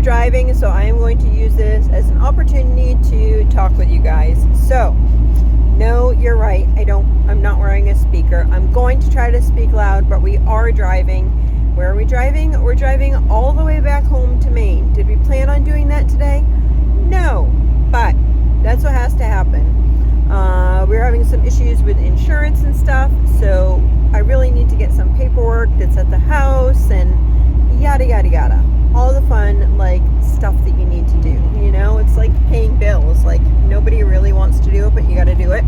driving, so I am going to use this as an opportunity to talk with you guys. So, no, you're right. I'm not wearing a speaker. I'm going to try to speak loud, but we are driving. Where are we driving? We're driving all the way back home to Maine. Did we plan on doing that today? No, but that's what has to happen. We're having some issues with insurance and stuff, so I really need to get some paperwork that's at the house and yada yada yada. All the fun, like, stuff that you need to do. You know, it's like paying bills. Like, nobody really wants to do it, but you gotta do it.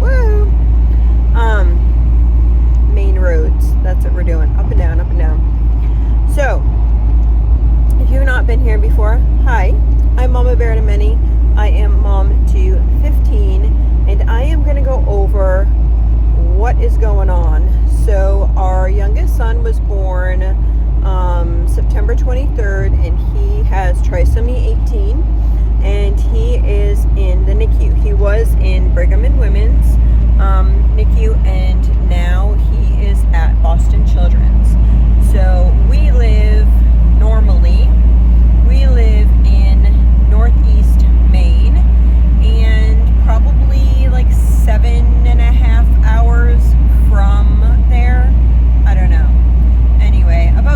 Woo! Main roads. That's what we're doing. Up and down, up and down. So, if you've not been here before, hi. I'm Mama Bear to Many. I am mom to 15, and I am going to go over what is going on. So, our youngest son was born September 23rd, and he has trisomy 18, and he is in the NICU. He was in Brigham and Women's NICU, and now he is at Boston Children's. So we live in Northeast Maine, and probably like 7.5 hours from there. I don't know. Anyway, about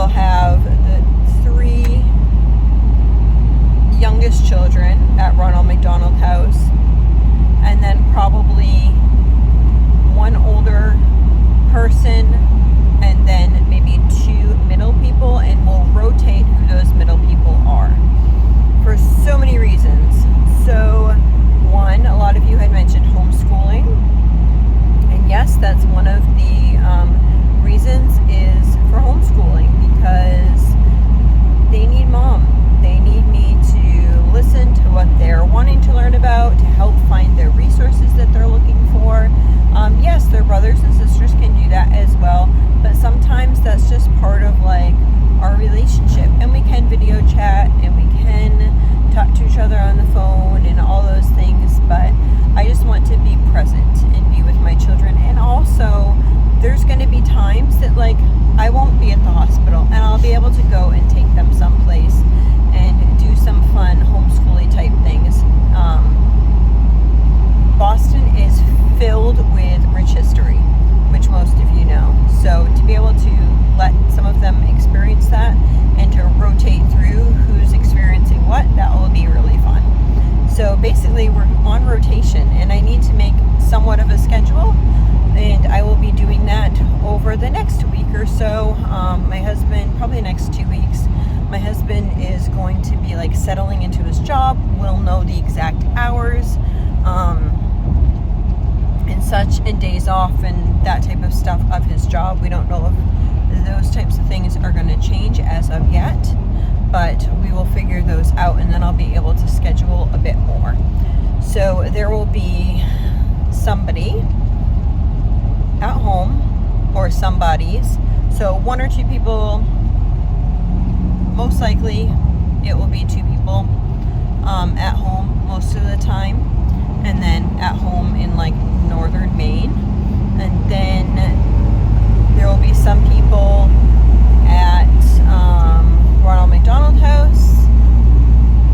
have the 3 youngest children at Ronald McDonald House, and then probably 1 older person, and then maybe 2 middle people, and we'll rotate who those middle people are for so many reasons. So, 1, a lot of you had mentioned homeschooling, and yes, that's one of the reasons is for homeschooling, because they need mom. They need me to listen to what they're wanting to learn about, to help find the resources that they're looking for. Yes, their brothers and sisters can do that as well, but sometimes that's just part of like our relationship, and we can video chat and we can talk to each other on the phone and all those things, but I just want to be present and be with my children. And also there's going to be times that like I won't be at the hospital, and I'll be able to go and take them someplace and do some fun homeschooling type things. Boston is filled with rich history, which most of you know. So to be able to let some of them experience that and to rotate through who's experiencing what, that will be really fun. So basically we're on rotation, and I need to make somewhat of a schedule, and I will be doing that over the next week or so. My husband, probably next 2 weeks, my husband is going to be like settling into his job. We'll know the exact hours and such, and days off and that type of stuff of his job. We don't know if those types of things are going to change as of yet, but we will figure those out, and then I'll be able to schedule a bit more. So there will be somebody at home, or somebody's. So 1 or 2 people, most likely it will be 2 people at home most of the time, and then at home in like northern Maine, and then there will be some people at Ronald McDonald House.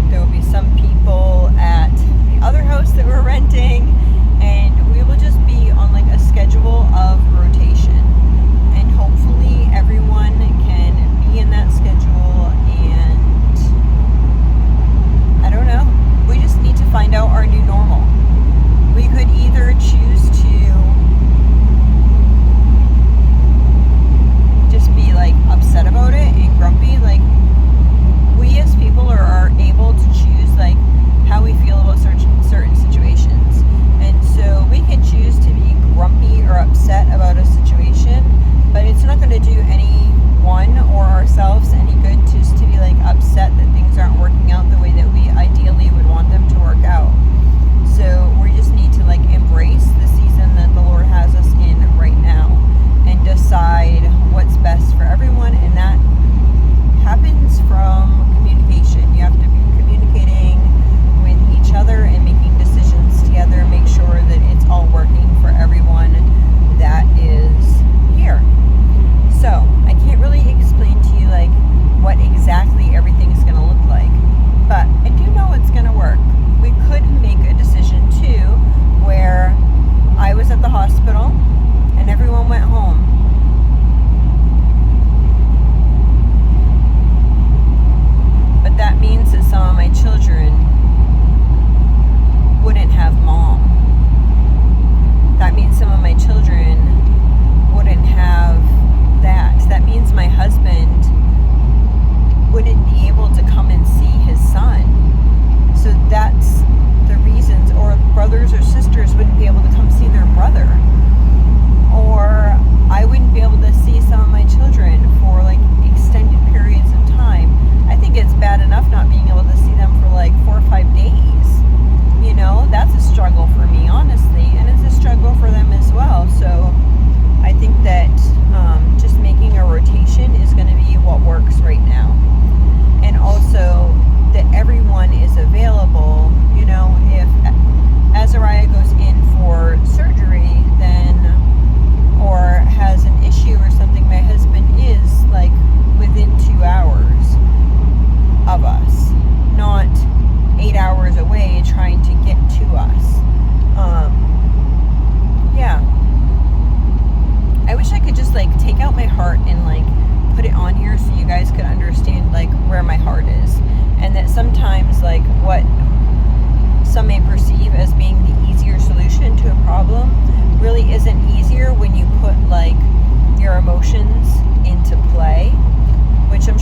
There will be some people at the other house that we're renting, and we will just be on like a schedule of rotation, and hopefully everyone can be in that schedule. And I don't know, we just need to find out our new normal. We could either choose to just be like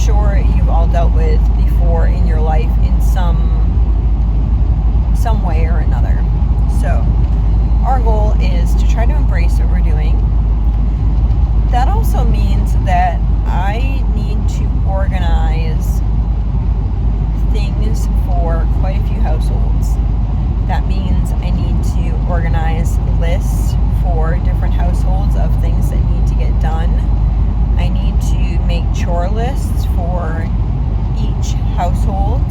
sure you've all dealt with before in your life in some way or another. So our goal is to try to embrace what we're doing. That also means that I need to organize things for quite a few households. That means I need to organize lists for different households of things that need to get done. I need to make chore lists for each household.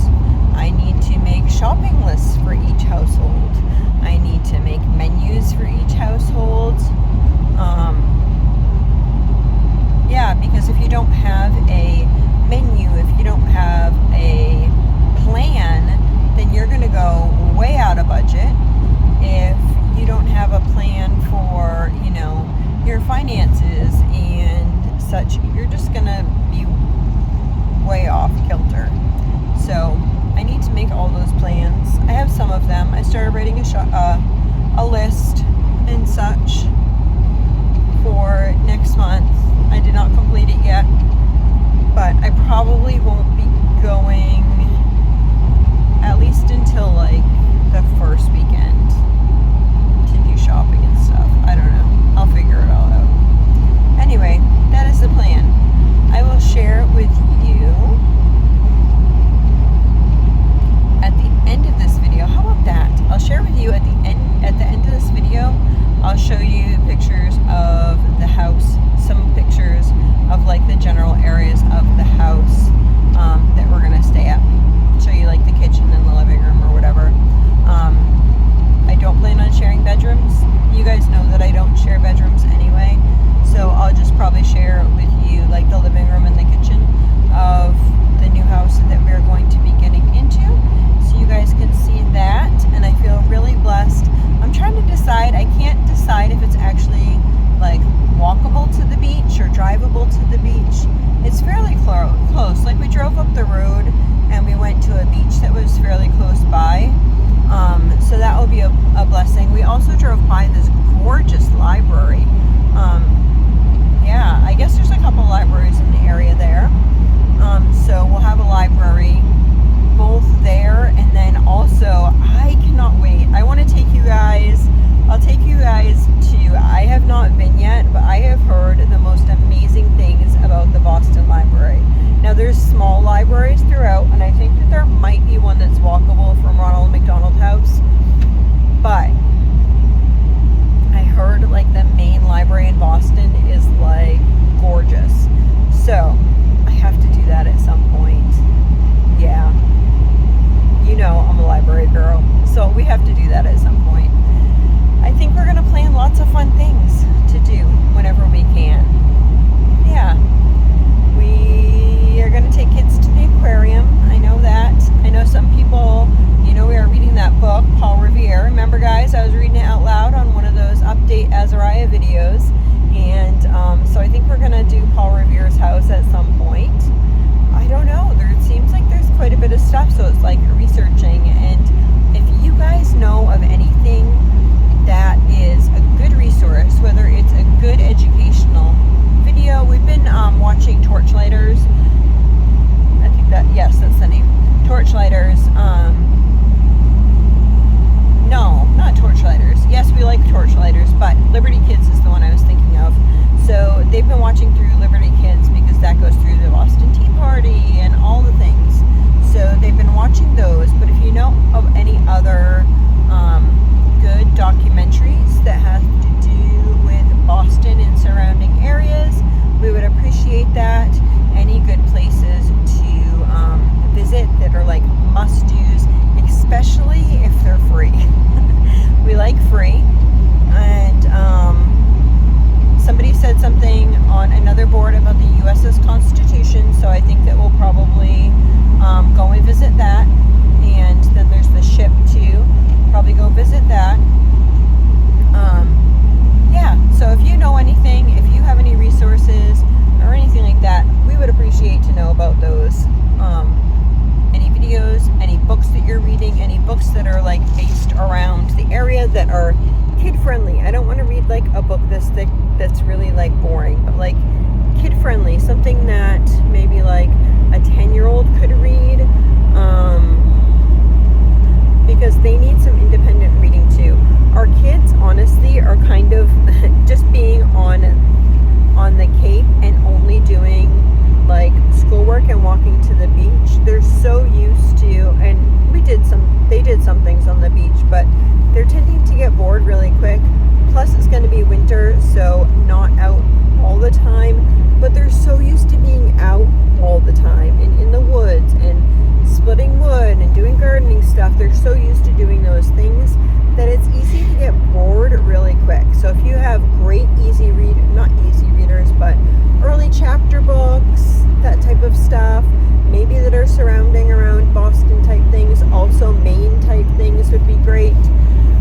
I need to make shopping lists for each household. I need to make menus for each household. Because if you don't have a menu, if you don't have a plan, then you're going to go way out of budget. If you don't have a plan for, your finances and such, you're just going to be way off kilter. So I need to make all those plans. I have some of them. I started writing a list and such for next month. I did not complete it yet, but I probably won't be going at least until like the first weekend to do shopping and stuff. I don't know. I'll figure it all out. Anyway, that is the plan. I will share with you at the end of this video. How about that? I'll share with you at the end of this video. I'll show you pictures of the house, some pictures of like the general areas of the house that we're gonna stay at. Show you like the kitchen and the living room or whatever. I don't plan on sharing bedrooms. You guys know that I don't share bedrooms anyway, so I'll just probably share with you like the living room and the kitchen of the new house that we're going to be getting into, so you guys can see that. And I feel really blessed. I'm trying to decide. I can't decide if it's actually like walkable to the beach or drivable to the beach. It's fairly close. Like we drove up the road and we went to a beach that was fairly close by. So that will be a blessing. We also drove by this gorgeous library. I guess there's a couple libraries in the area there. So we'll have a library both there, and then also I cannot wait. I want to take you guys. I'll take you guys to, I have not been yet, but I have heard the most amazing things about the Boston Library. Now there's small libraries throughout, and I think that there might be one that's walkable from Ronald McDonald House, but I heard like the main library in Boston is like gorgeous. So I have to do that at some point. Yeah. I'm a library girl, so we have to do that at some point. I think we're going to plan lots of fun things to do whenever we can. Yeah. We are going to take kids to the aquarium. I know that. I know some people, we are reading that book, Paul Revere. Remember, guys, I was reading it out loud on one of those Update Azariah videos. And so I think we're going to do Paul Revere's house at some point. I don't know. It seems like there's quite a bit of stuff, so it's like researching. And if you guys know of anything that is a good resource, whether it's a good educational video, we've been watching Torchlighters. I think that's the name. Torchlighters. No, not Torchlighters. Yes, we like Torchlighters, but Liberty Kids is the one I was thinking of. So they've been watching through Liberty Kids because that goes through the Boston Tea Party and all the things. So they've been watching those. But if you know of any other good documentaries that have to do with Boston and surrounding areas, we would appreciate that. Any good places to visit that are like must-dos, especially if they're free. We like free. And somebody said something on another board about the USS Constitution, so I think that we'll probably go and visit that. And then there's the ship too. Probably go visit that. So if you know anything, if you have any resources or anything like that, we would appreciate to know about those. Any videos, any books that you're reading, any books that are like based around the area that are kid friendly. I don't want to read like a book this thick that's really like boring, but like kid friendly, something that maybe like going to the beach. They're so used to, and they did some things on the beach, but they're tending to get bored really quick. Plus it's going to be winter, so not out all the time, but they're so used to being out all the time and in the woods and splitting wood and doing gardening stuff. They're so used to doing those things that it's easy to get bored really quick. So if you have great not easy readers, but early chapter books, that type of stuff, maybe that are surrounding around Boston type things, also Maine type things would be great.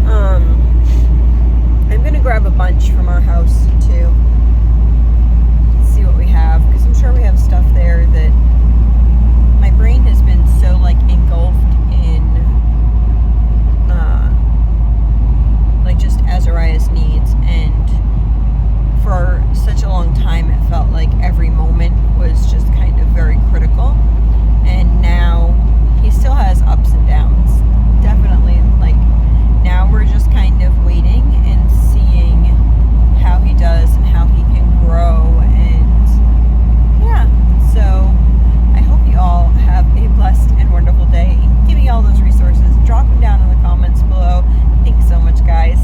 I'm gonna grab a bunch from our house too. See what we have, because I'm sure we have stuff there that my brain has been so like engulfed in like just Azariah's needs, and for such a long time it felt like every moment was just kind of very critical, and now he still has ups and downs, definitely. Like now we're just kind of waiting and seeing how he does and how he can grow, and yeah, so I hope you all have a blessed and wonderful day. Give me all those resources, drop them down in the comments below. Thanks so much, guys.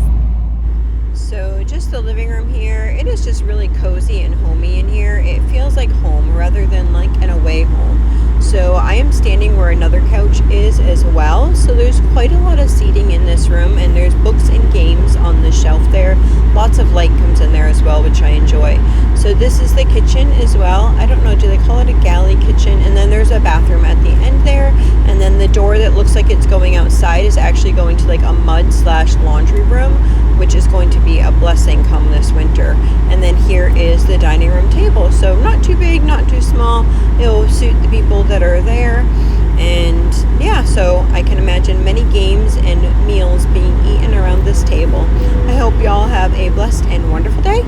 So just the living room here, it is just really cozy and homey in here. It feels like home rather than like an away home. So I am standing where another couch is as well. So there's quite a lot of seating in this room, and there's books and games on the shelf there. Lots of light comes in there as well, which I enjoy. So this is the kitchen as well. I don't know, do they call it a galley kitchen? And then there's a bathroom at the end there. And then the door that looks like it's going outside is actually going to like a mud/laundry room, which is going to be a blessing come this winter. And then here is the dining room table. So not too big, not too small. It will suit the people that are there. And yeah, so I can imagine many games and meals being eaten around this table. I hope y'all have a blessed and wonderful day.